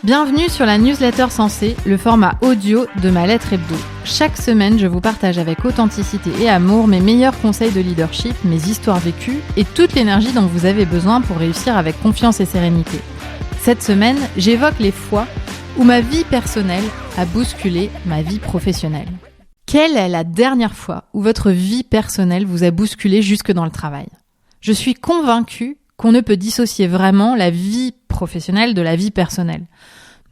Bienvenue sur la newsletter Sensée, le format audio de ma lettre hebdo. Chaque semaine, je vous partage avec authenticité et amour mes meilleurs conseils de leadership, mes histoires vécues et toute l'énergie dont vous avez besoin pour réussir avec confiance et sérénité. Cette semaine, j'évoque les fois où ma vie personnelle a bousculé ma vie professionnelle. Quelle est la dernière fois où votre vie personnelle vous a bousculé jusque dans le travail ? Je suis convaincue qu'on ne peut dissocier vraiment la vie professionnelle de la vie personnelle.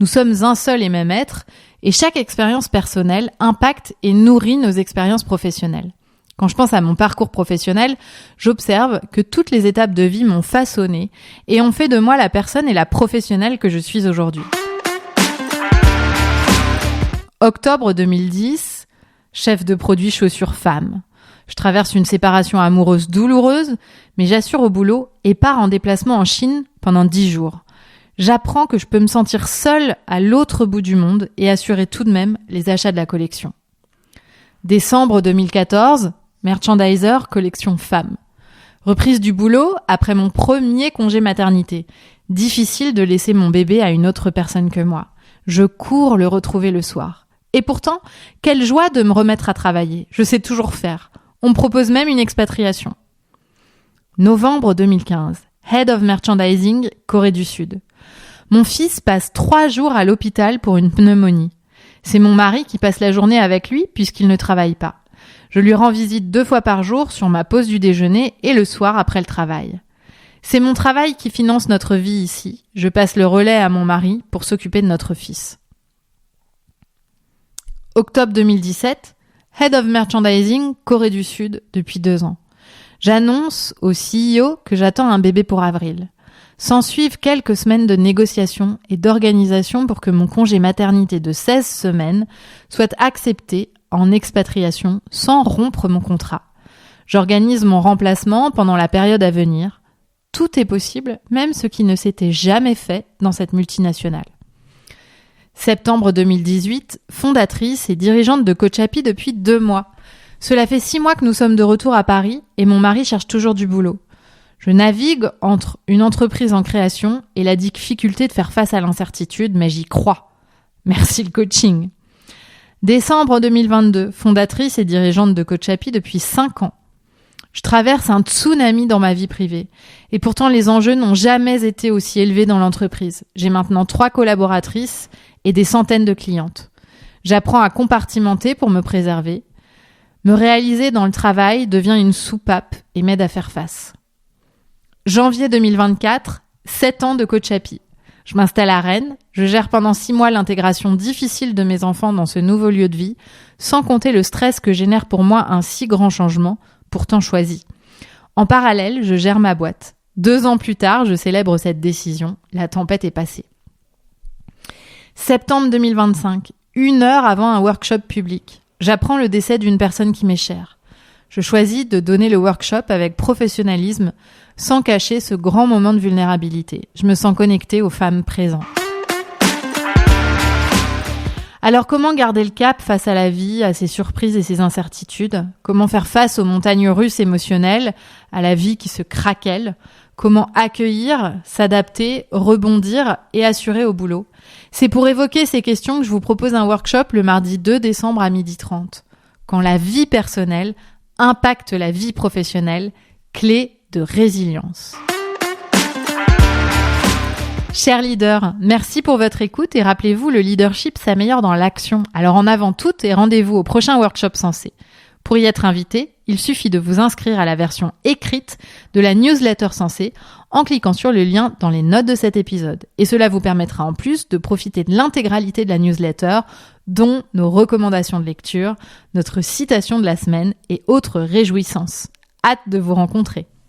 Nous sommes un seul et même être, et chaque expérience personnelle impacte et nourrit nos expériences professionnelles. Quand je pense à mon parcours professionnel, j'observe que toutes les étapes de vie m'ont façonné et ont fait de moi la personne et la professionnelle que je suis aujourd'hui. Octobre 2010, chef de produit chaussures femmes. Je traverse une séparation amoureuse douloureuse, mais j'assure au boulot et pars en déplacement en Chine pendant 10 jours. J'apprends que je peux me sentir seule à l'autre bout du monde et assurer tout de même les achats de la collection. Décembre 2014, merchandiser collection femmes. Reprise du boulot après mon premier congé maternité. Difficile de laisser mon bébé à une autre personne que moi. Je cours le retrouver le soir. Et pourtant, quelle joie de me remettre à travailler. Je sais toujours faire. On me propose même une expatriation. Novembre 2015. Head of Merchandising, Corée du Sud. Mon fils passe 3 jours à l'hôpital pour une pneumonie. C'est mon mari qui passe la journée avec lui puisqu'il ne travaille pas. Je lui rends visite 2 fois par jour sur ma pause du déjeuner et le soir après le travail. C'est mon travail qui finance notre vie ici. Je passe le relais à mon mari pour s'occuper de notre fils. Octobre 2017. Head of Merchandising, Corée du Sud, depuis 2 ans. J'annonce au CEO que j'attends un bébé pour avril. S'ensuivent quelques semaines de négociations et d'organisation pour que mon congé maternité de 16 semaines soit accepté en expatriation sans rompre mon contrat. J'organise mon remplacement pendant la période à venir. Tout est possible, même ce qui ne s'était jamais fait dans cette multinationale. Septembre 2018, fondatrice et dirigeante de Coach Happy depuis 2 mois. Cela fait 6 mois que nous sommes de retour à Paris et mon mari cherche toujours du boulot. Je navigue entre une entreprise en création et la difficulté de faire face à l'incertitude, mais j'y crois. Merci le coaching. Décembre 2022, fondatrice et dirigeante de Coach Happy depuis 5 ans. Je traverse un tsunami dans ma vie privée. Et pourtant, les enjeux n'ont jamais été aussi élevés dans l'entreprise. J'ai maintenant 3 collaboratrices et des centaines de clientes. J'apprends à compartimenter pour me préserver. Me réaliser dans le travail devient une soupape et m'aide à faire face. Janvier 2024, 7 ans de Coach Happy. Je m'installe à Rennes, je gère pendant 6 mois l'intégration difficile de mes enfants dans ce nouveau lieu de vie, sans compter le stress que génère pour moi un si grand changement, pourtant choisi. En parallèle, je gère ma boîte. 2 ans plus tard, je célèbre cette décision. La tempête est passée. Septembre 2025, 1 heure avant un workshop public. J'apprends le décès d'une personne qui m'est chère. Je choisis de donner le workshop avec professionnalisme, sans cacher ce grand moment de vulnérabilité. Je me sens connectée aux femmes présentes. Alors comment garder le cap face à la vie, à ses surprises et ses incertitudes ? Comment faire face aux montagnes russes émotionnelles, à la vie qui se craquelle ? Comment accueillir, s'adapter, rebondir et assurer au boulot ? C'est pour évoquer ces questions que je vous propose un workshop le mardi 2 décembre à 12h30. Quand la vie personnelle impacte la vie professionnelle, clé de résilience. Chers leaders, merci pour votre écoute et rappelez-vous, le leadership s'améliore dans l'action. Alors en avant toutes et rendez-vous au prochain workshop Sensée. Pour y être invité, il suffit de vous inscrire à la version écrite de la newsletter Sensée en cliquant sur le lien dans les notes de cet épisode. Et cela vous permettra en plus de profiter de l'intégralité de la newsletter, dont nos recommandations de lecture, notre citation de la semaine et autres réjouissances. Hâte de vous rencontrer.